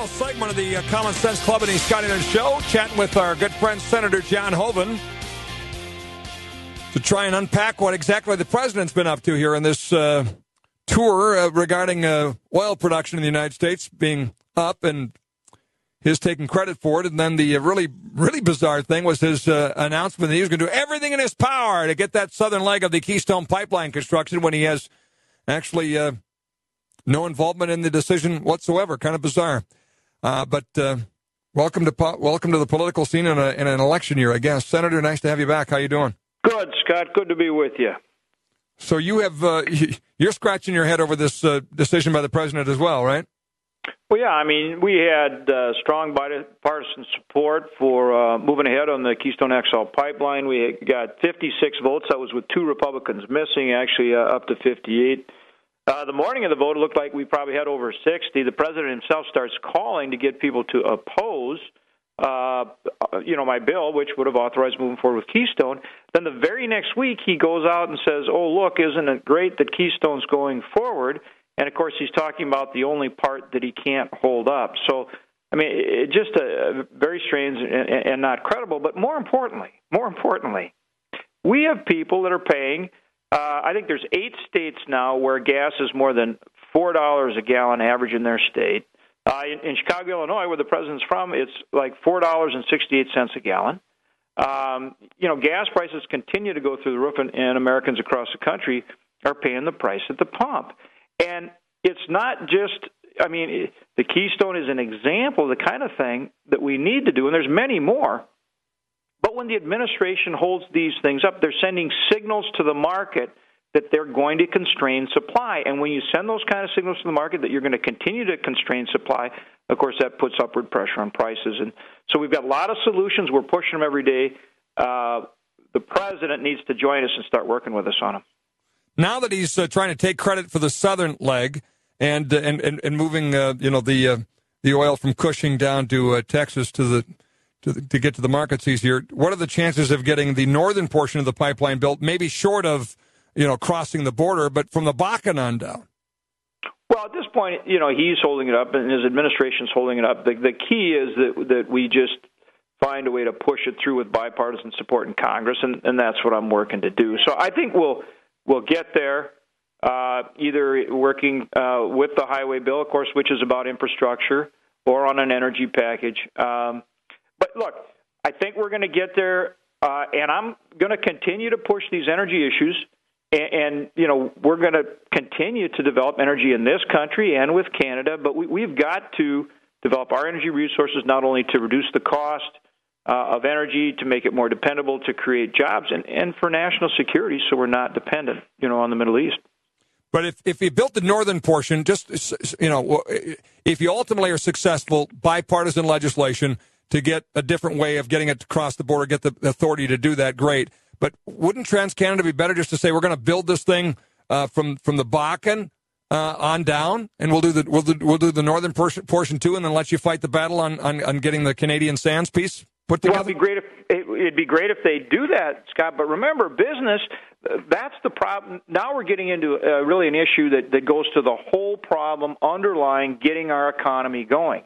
final segment of the Common Sense Club and East County Show, chatting with our good friend Senator John Hoeven to try and unpack what exactly the president's been up to here in this tour regarding oil production in the United States being up and his taking credit for it. And then the really bizarre thing was his announcement that he was going to do everything in his power to get that southern leg of the Keystone Pipeline construction when he has actually no involvement in the decision whatsoever. Kind of bizarre. But welcome to the political scene in an election year, I guess. Senator, nice to have you back. How you doing? Good, Scott. Good to be with you. So you have you're scratching your head over this decision by the president as well, right? Well, yeah. I mean, we had strong bipartisan support for moving ahead on the Keystone XL pipeline. We got 56 votes. That was with 2 Republicans missing, actually up to 58. The morning of the vote, it looked like we probably had over 60. The president himself starts calling to get people to oppose, my bill, which would have authorized moving forward with Keystone. Then the very next week, he goes out and says, "Oh, look, isn't it great that Keystone's going forward?" And, of course, he's talking about the only part that he can't hold up. So, I mean, it just very strange and not credible. But more importantly, we have people that are paying. I think there's 8 states now where gas is more than $4 a gallon average in their state. In Chicago, Illinois, where the president's from, it's like $4.68 a gallon. Gas prices continue to go through the roof, and Americans across the country are paying the price at the pump. And it's not just, the Keystone is an example of the kind of thing that we need to do, and there's many more. But when the administration holds these things up, they're sending signals to the market that they're going to constrain supply. And when you send those kind of signals to the market that you're going to continue to constrain supply, of course, that puts upward pressure on prices. And so we've got a lot of solutions. We're pushing them every day. The president needs to join us and start working with us on them. Now that he's trying to take credit for the southern leg and moving the oil from Cushing down to Texas to get to the markets easier, what are the chances of getting the northern portion of the pipeline built, maybe short of crossing the border, but from the Bakken on down? Well, at this point, he's holding it up, and his administration's holding it up. The key is that we just find a way to push it through with bipartisan support in Congress, and that's what I'm working to do. So I think we'll get there, either working with the highway bill, of course, which is about infrastructure, or on an energy package. But look, I think we're going to get there, and I'm going to continue to push these energy issues. And we're going to continue to develop energy in this country and with Canada, but we've got to develop our energy resources not only to reduce the cost of energy, to make it more dependable, to create jobs, and for national security so we're not dependent, on the Middle East. But if you built the northern portion, if you ultimately are successful, bipartisan legislation to get a different way of getting it across the border, get the authority to do that, great. But wouldn't TransCanada be better just to say we're going to build this thing from the Bakken on down, and we'll do the northern portion too, and then let you fight the battle on getting the Canadian sands piece put together? Well, it'd be great if they do that, Scott. But remember, business, that's the problem. Now we're getting into really an issue that goes to the whole problem underlying getting our economy going.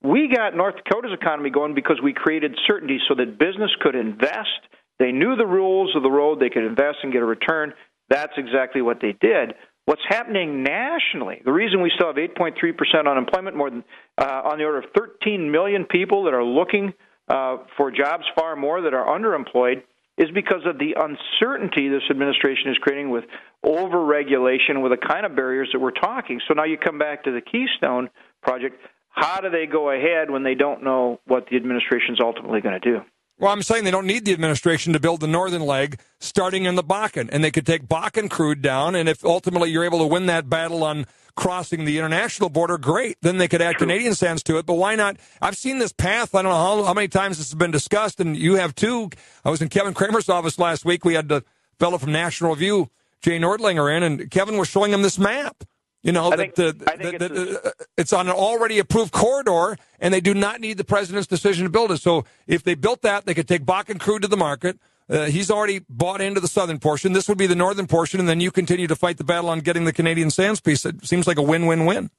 We got North Dakota's economy going because we created certainty so that business could invest. They knew the rules of the road. They could invest and get a return. That's exactly what they did. What's happening nationally, the reason we still have 8.3% unemployment, more than on the order of 13 million people that are looking for jobs, far more that are underemployed, is because of the uncertainty this administration is creating with over-regulation, with the kind of barriers that we're talking. So now you come back to the Keystone project. How do they go ahead when they don't know what the administration is ultimately going to do? Well, I'm saying they don't need the administration to build the northern leg starting in the Bakken, and they could take Bakken crude down, and if ultimately you're able to win that battle on crossing the international border, great. Then they could add Canadian sands to it, but why not? I've seen this path. I don't know how many times this has been discussed, and you have too. I was in Kevin Kramer's office last week. We had the fellow from National Review, Jay Nordlinger, in, and Kevin was showing him this map. It's on an already approved corridor, and they do not need the president's decision to build it. So if they built that, they could take Bakken crude to the market. He's already bought into the southern portion. This would be the northern portion, and then you continue to fight the battle on getting the Canadian sands piece. It seems like a win-win-win.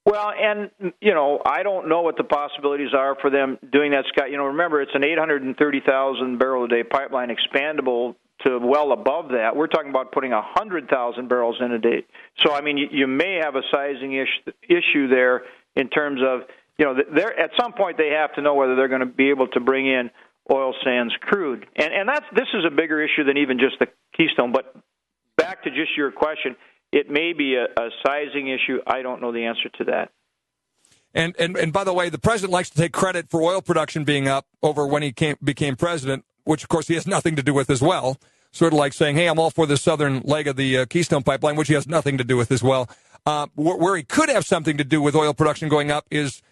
Well, and, I don't know what the possibilities are for them doing that, Scott. Remember, it's an 830,000-barrel-a-day pipeline expandable to well above that. We're talking about putting 100,000 barrels in a day. So, I mean, you may have a sizing issue there in terms of, at some point they have to know whether they're going to be able to bring in oil sands crude. And this is a bigger issue than even just the Keystone. But back to just your question, it may be a sizing issue. I don't know the answer to that. And by the way, the president likes to take credit for oil production being up over when he became president, which, of course, he has nothing to do with as well. Sort of like saying, hey, I'm all for the southern leg of the Keystone Pipeline, which he has nothing to do with as well. Where he could have something to do with oil production going up is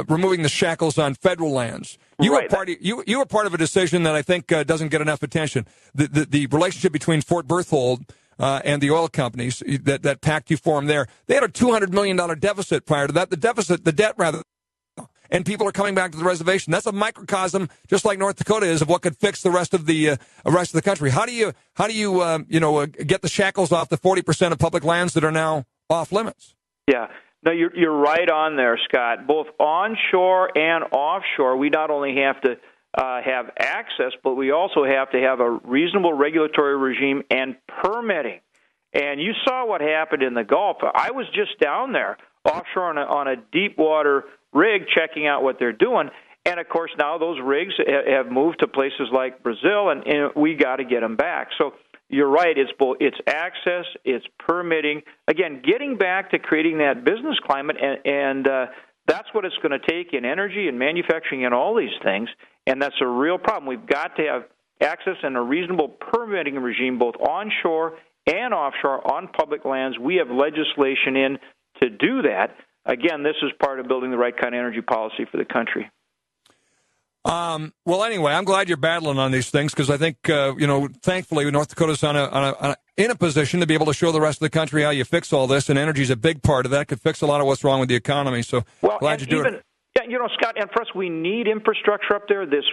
removing the shackles on federal lands. You were part of a decision that I think doesn't get enough attention. The relationship between Fort Berthold and the oil companies, that pact you formed there, they had a $200 million deficit prior to that. The debt, and people are coming back to the reservation. That's a microcosm, just like North Dakota is, of what could fix the rest of the country. How do you get the shackles off the 40% of public lands that are now off limits? Yeah. No, you're right on there, Scott. Both onshore and offshore, we not only have to have access, but we also have to have a reasonable regulatory regime and permitting. And you saw what happened in the Gulf. I was just down there offshore on a deep water rig checking out what they're doing. And, of course, now those rigs have moved to places like Brazil, and we got to get them back. So you're right. It's access, it's permitting. Again, getting back to creating that business climate, and that's what it's going to take in energy and manufacturing and all these things. And that's a real problem. We've got to have access and a reasonable permitting regime, both onshore and offshore, on public lands. We have legislation in to do that. Again, this is part of building the right kind of energy policy for the country. Well, anyway, I'm glad you're battling on these things because I think, thankfully, North Dakota's in a position to be able to show the rest of the country how you fix all this, and energy is a big part of that. It could fix a lot of what's wrong with the economy. So glad you do it. Yeah, Scott, and for us, we need infrastructure up there. This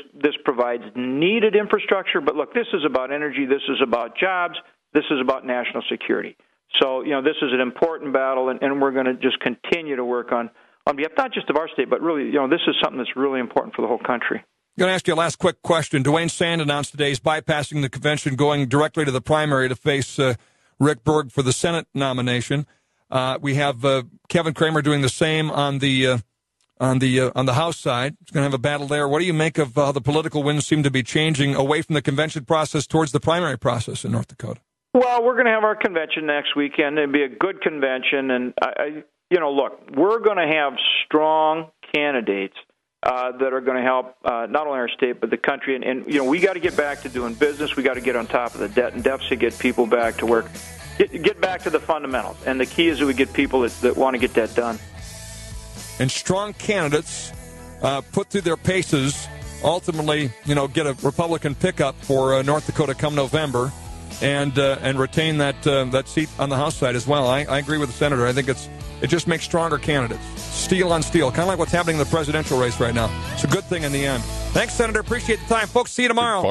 provides needed infrastructure. But look, this is about energy. This is about jobs. This is about national security. So, this is an important battle, and we're going to just continue to work on behalf not just of our state, but really, this is something that's really important for the whole country. I'm going to ask you a last quick question. Dwayne Sand announced today he's bypassing the convention, going directly to the primary to face Rick Berg for the Senate nomination. We have Kevin Cramer doing the same on the House side. He's going to have a battle there. What do you make of how the political winds seem to be changing away from the convention process towards the primary process in North Dakota? Well, we're going to have our convention next weekend. It'll be a good convention, and look, we're going to have strong candidates that are going to help not only our state but the country. And we got to get back to doing business. We got to get on top of the debt and deficit, get people back to work, get back to the fundamentals. And the key is that we get people that want to get that done. And strong candidates put through their paces ultimately, get a Republican pickup for North Dakota come November. And retain that seat on the House side as well. I agree with the senator. I think it just makes stronger candidates. Steel on steel, kind of like what's happening in the presidential race right now. It's a good thing in the end. Thanks, Senator. Appreciate the time. Folks, see you tomorrow.